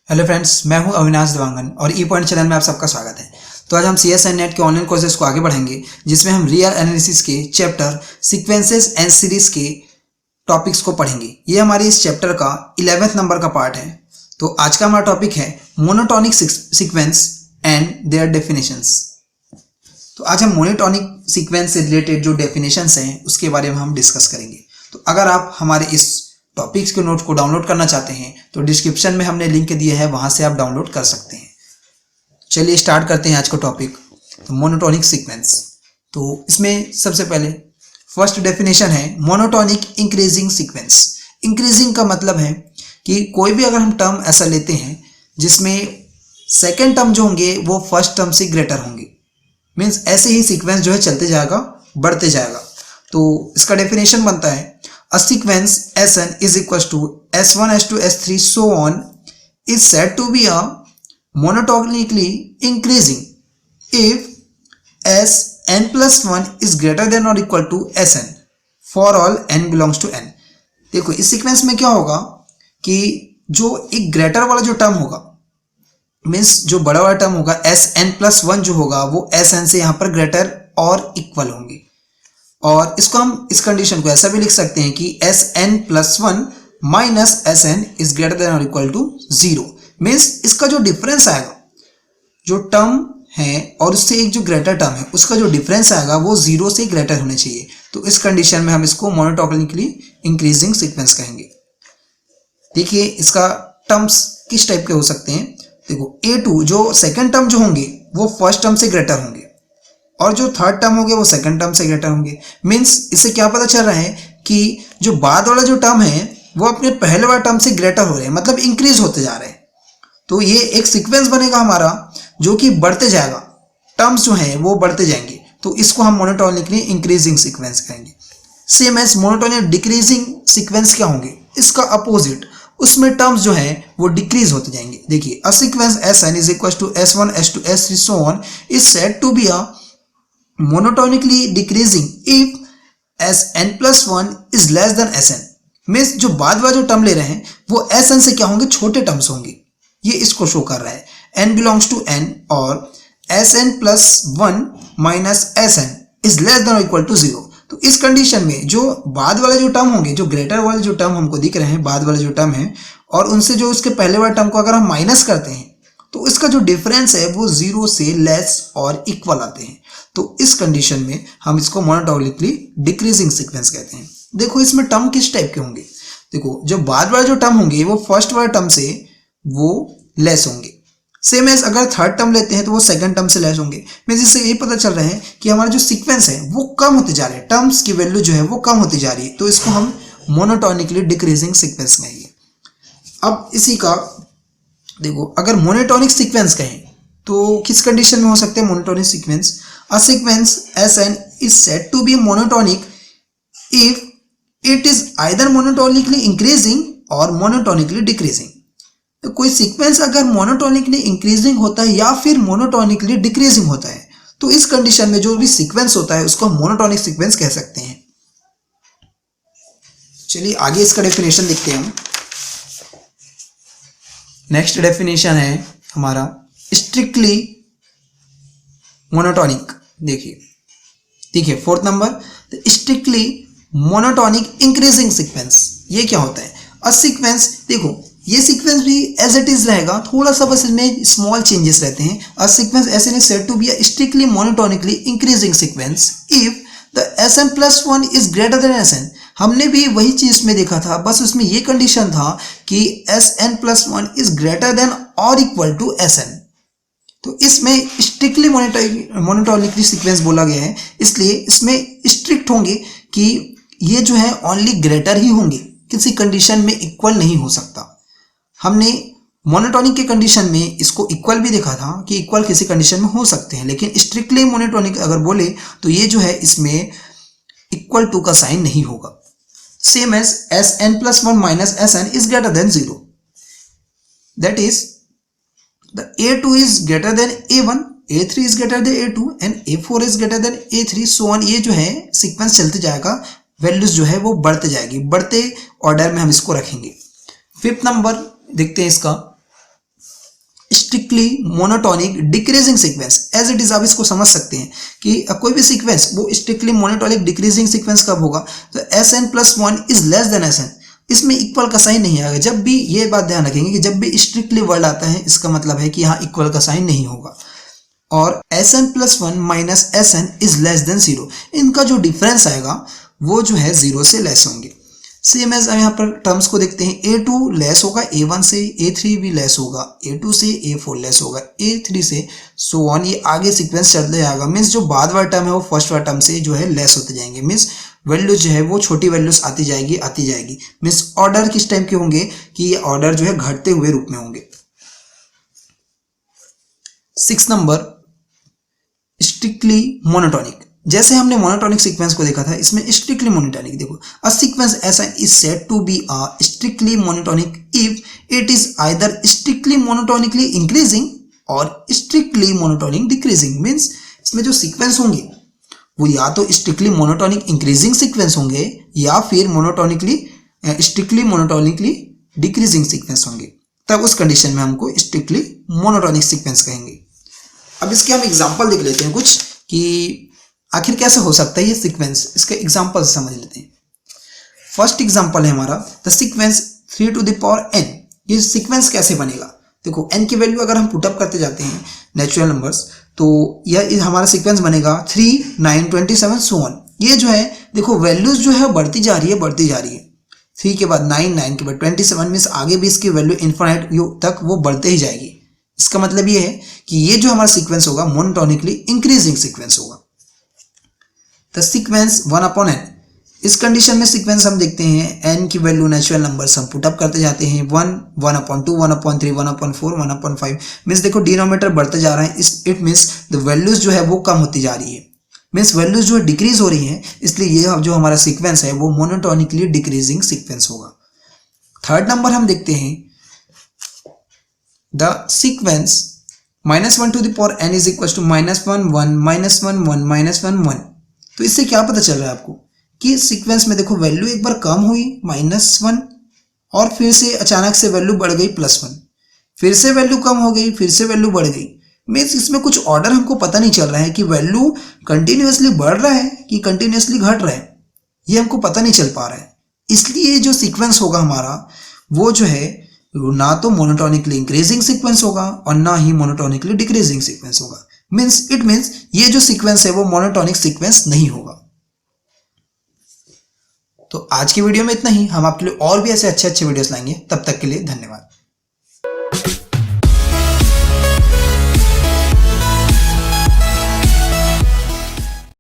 Hello friends, मैं हूं अविनाश देवांगन और ई पॉइंट चैनल में आप सबका स्वागत है। तो आज हम CSI नेट के ऑनलाइन कोर्सेज को आगे बढ़ाएंगे, जिसमें हम रियल एनालिसिस के चैप्टर सीक्वेंसेस एंड सीरीज के टॉपिक्स को पढ़ेंगे। ये हमारे इस चैप्टर का 11वें नंबर का पार्ट है। तो आज का हमारा टॉपिक है monotonic sequence and their definitions. तो आज हम मोनोटोनिक सीक्वेंस से रिलेटेड जो डेफिनेशंस हैं उसके बारे में हम डिस्कस करेंगे। तो अगर आप हमारे इस टॉपिक्स के नोट को डाउनलोड करना चाहते हैं तो डिस्क्रिप्शन में हमने लिंक दिया है, वहां से आप डाउनलोड कर सकते हैं। चलिए स्टार्ट करते हैं आज का टॉपिक, तो मोनोटोनिक सीक्वेंस। तो इसमें सबसे पहले फर्स्ट डेफिनेशन है मोनोटोनिक इंक्रीजिंग सीक्वेंस। इंक्रीजिंग का मतलब है कि कोई भी अगर हम टर्म ऐसा लेते हैं जिसमें सेकेंड टर्म जो होंगे वो फर्स्ट टर्म से ग्रेटर होंगे, मीन्स ऐसे ही सीक्वेंस जो है चलते जाएगा, बढ़ते जाएगा। तो इसका डेफिनेशन बनता है a sequence Sn is equals to S1, S2, S3 so on is said to be a monotonically increasing if Sn plus 1 is greater than or equal to Sn for all n belongs to n। देखो इस sequence में क्या होगा कि जो एक greater वाला जो टर्म होगा, मीन्स जो बड़ा वाला टर्म होगा Sn plus 1 जो होगा वो Sn से यहाँ पर ग्रेटर और इक्वल होंगे। और इसको हम इस कंडीशन को ऐसा भी लिख सकते हैं कि Sn plus 1 minus Sn is greater than और इक्वल टू 0। मीन्स इसका जो डिफरेंस आएगा, जो टर्म है और उससे एक जो ग्रेटर टर्म है, उसका जो डिफरेंस आएगा वो 0 से ग्रेटर होने चाहिए। तो इस कंडीशन में हम इसको मोनोटोनिकली इंक्रीजिंग सीक्वेंस कहेंगे। देखिए इसका टर्म्स किस टाइप के हो सकते हैं। देखो A2 जो सेकेंड टर्म जो होंगे वो फर्स्ट टर्म से ग्रेटर होंगे और जो थर्ड टर्म होंगे वो सेकंड टर्म से ग्रेटर होंगे। मीन्स इससे क्या पता चल रहा है कि जो बाद वाला जो टर्म है वो अपने पहले वाले टर्म से ग्रेटर हो रहे हैं, मतलब इंक्रीज होते जा रहे हैं। तो ये एक सीक्वेंस बनेगा हमारा जो कि बढ़ते जाएगा, टर्म्स जो हैं वो बढ़ते जाएंगे। तो इसको हम मोनोटोनिकली इंक्रीजिंग सीक्वेंस कहेंगे। Same as monotonic decreasing sequence क्या होंगे, इसका अपोजिट, उसमें टर्म्स जो है वो डिक्रीज होते जाएंगे। देखिए a sequence Sn is equal to S1, S2, S3 so on is said to be a monotonically decreasing if Sn plus 1 is less than Sn। Means जो बाद वाला जो टर्म ले रहे हैं वो Sn से क्या होंगे, छोटे टर्म्स होंगे। ये इसको शो कर रहा है n belongs to n और Sn plus 1 minus Sn is less than or equal to 0। तो इस कंडीशन में जो बाद वाले जो टर्म होंगे, जो ग्रेटर वाले जो टर्म हमको दिख रहे हैं, बाद वाले जो टर्म है, और उनसे जो उसके पहले वाले टर्म को अगर हम माइनस करते हैं तो इसका जो डिफरेंस है वो 0 से लेस और इक्वल आते हैं। तो इस कंडीशन में हम इसको मोनोटोनिकली डिक्रीजिंग सीक्वेंस कहते हैं। देखो इसमें टर्म किस टाइप के होंगे। देखो जो बाद वाले जो टर्म होंगे वो फर्स्ट वाले टर्म से वो लेस होंगे। सेम एज अगर थर्ड टर्म लेते हैं तो वो सेकंड टर्म से लेस होंगे। मीन्स इससे ये पता चल रहा है कि हमारा जो सीक्वेंस है वो कम होते जा रहे हैं, टर्म्स की वैल्यू जो है वो कम होती जा रही है। तो इसको हम मोनोटोनिकली डिक्रीजिंग सीक्वेंस कहेंगे। अब इसी का देखो अगर मोनोटोनिक सीक्वेंस कहें तो किस कंडीशन में हो सकते हैं monotonic sequence. A sequence Sn is said to be monotonic if it is either monotonically increasing or monotonically decreasing। तो कोई सीक्वेंस अगर मोनोटोनिकली इंक्रीजिंग होता है या फिर मोनोटोनिकली डिक्रीजिंग होता है तो इस कंडीशन में जो भी सीक्वेंस होता है उसको हम मोनोटोनिक सीक्वेंस कह सकते हैं। चलिए आगे इसका डेफिनेशन देखते हैं हम। नेक्स्ट डेफिनेशन है हमारा स्ट्रिक्टली मोनोटोनिक। देखिए fourth number, strictly monotonic increasing sequence. ये क्या होता है। अ सीक्वेंस, देखो ये सीक्वेंस भी एज इट इज रहेगा, थोड़ा सा बस इसमें स्मॉल चेंजेस रहते हैं। अ sequence Sn is said to be a strictly monotonically increasing sequence if the Sn plus 1 is greater than Sn। हमने भी वही चीज में देखा था, बस उसमें ये कंडीशन था कि Sn plus 1 is greater than or equal to Sn। तो इसमें स्ट्रिक्टली मोनोटोनिकली सीक्वेंस बोला गया है, इसलिए इसमें स्ट्रिक्ट होंगे कि ये जो है ओनली ग्रेटर ही होंगे, किसी कंडीशन में इक्वल नहीं हो सकता। हमने मोनोटोनिक के कंडीशन में इसको इक्वल भी देखा था कि इक्वल किसी कंडीशन में हो सकते हैं, लेकिन स्ट्रिक्टली मोनोटोनिक अगर बोले तो ये जो है इसमें इक्वल टू का साइन नहीं होगा। Same as Sn plus 1 minus Sn is greater than 0। That is the A2 is greater than A1, A3 is greater than A2 and A4 is greater than A3 so on। ये जो है sequence चलते जाएगा, values जो है वो बढ़ते जाएगी, बढ़ते ऑर्डर में हम इसको रखेंगे। फिफ्थ नंबर देखते हैं इसका, strictly monotonic decreasing sequence as it is. आप इसको समझ सकते हैं कि कोई भी सीक्वेंस वो स्ट्रिक्टली मोनोटोनिक डिक्रीजिंग सीक्वेंस कब होगा, तो Sn+1 is less than Sn, इसमें इक्वल का साइन नहीं आएगा। जब भी ये बात ध्यान रखेंगे कि जब भी स्ट्रिक्टली वर्ड आता है इसका मतलब है कि यहाँ इक्वल का साइन नहीं होगा। और Sn+1 minus Sn is less than 0, इनका जो डिफरेंस आएगा वो जो है 0 से लेस होंगे। सेम एज यहाँ पर टर्म्स को देखते हैं, A2 लेस होगा A1 से, A3 भी लेस होगा A2 से, A4 लेस होगा A3 से, सो ऑन। ये आगे सीक्वेंस चलते जाएगा। मीन्स जो बाद वाला टर्म है वो फर्स्ट वाला टर्म से जो है लेस होते जाएंगे। मीन्स वैल्यूज जो है वो छोटी वैल्यूज आती जाएगी। मीन्स ऑर्डर किस टाइप के होंगे कि ये ऑर्डर जो है घटते हुए रूप में होंगे। 6 नंबर स्ट्रिक्टली मोनोटोनिक। जैसे हमने मोनोटोनिक सीक्वेंस को देखा था, इसमें स्ट्रिक्टली मोनोटोनिक देखो, अ सीक्वेंस ऐसा is said to be a strictly monotonic if it is either strictly monotonically increasing और स्ट्रिक्टली मोनोटोनिक डिक्रीजिंग। मीन्स इसमें जो सीक्वेंस होंगे वो या तो स्ट्रिक्टली मोनोटोनिक इंक्रीजिंग सीक्वेंस होंगे या फिर स्ट्रिक्टली मोनोटोनिकली डिक्रीजिंग सीक्वेंस होंगे। तब उस कंडीशन में हमको स्ट्रिक्टली मोनोटोनिक सीक्वेंस कहेंगे। अब इसके हम एग्जांपल देख लेते हैं कुछ कि आखिर कैसे हो सकता है ये सीक्वेंस, इसके एग्जांपल समझ लेते हैं। फर्स्ट एग्जांपल है हमारा the sequence 3 to the power n। ये सीक्वेंस कैसे बनेगा, देखो n की वैल्यू अगर हम पुटअप करते जाते हैं नेचुरल नंबर्स, तो यह हमारा सीक्वेंस बनेगा 3, 9, 27 सो ऑन। ये जो है देखो वैल्यूज जो है बढ़ती जा रही है। 3 के बाद 9, 9 के बाद 27, मीन्स आगे भी इसकी वैल्यू इन्फिनिट तक वो बढ़ते ही जाएगी। इसका मतलब ये है कि ये जो हमारा सीक्वेंस होगा मोनोटोनिकली इंक्रीजिंग सीक्वेंस होगा। The sequence 1/n। इस कंडीशन में सीक्वेंस हम देखते हैं n की वैल्यू नेचुरल नंबर्स हम पुटअप करते जाते हैं 1, 1/2, 1/3, 1/4, 1/5। मीन्स देखो डिनोमिनेटर बढ़ते जा रहा है, इट मीन्स द वैल्यूज जो है वो कम होती जा रही है। मीन्स वैल्यूज जो है डिक्रीज हो रही है, इसलिए ये जो हमारा सीक्वेंस है वो मोनोटोनिकली डिक्रीजिंग सीक्वेंस होगा। थर्ड नंबर हम देखते हैं the sequence -1 to the power n is equal to -1, 1, -1, 1, -1, 1। तो इससे क्या पता चल रहा है आपको कि सीक्वेंस में देखो वैल्यू एक बार कम हुई -1 और फिर से अचानक से वैल्यू बढ़ गई +1, फिर से वैल्यू कम हो गई, फिर से वैल्यू बढ़ गई। मीन्स इसमें कुछ ऑर्डर हमको पता नहीं चल रहा है कि वैल्यू कंटिन्यूअसली बढ़ रहा है कि कंटिन्यूअसली घट रहा है, ये हमको पता नहीं चल पा रहा है। इसलिए जो सीक्वेंस होगा हमारा वो जो है ना तो मोनोटोनिकली इंक्रीजिंग सीक्वेंस होगा और ना ही मोनोटोनिकली डिक्रीजिंग सीक्वेंस होगा। इट मीन्स ये जो सीक्वेंस है वो मोनोटोनिक सीक्वेंस नहीं होगा। तो आज की वीडियो में इतना ही। हम आपके लिए और भी ऐसे अच्छे वीडियोस लाएंगे। तब तक के लिए धन्यवाद।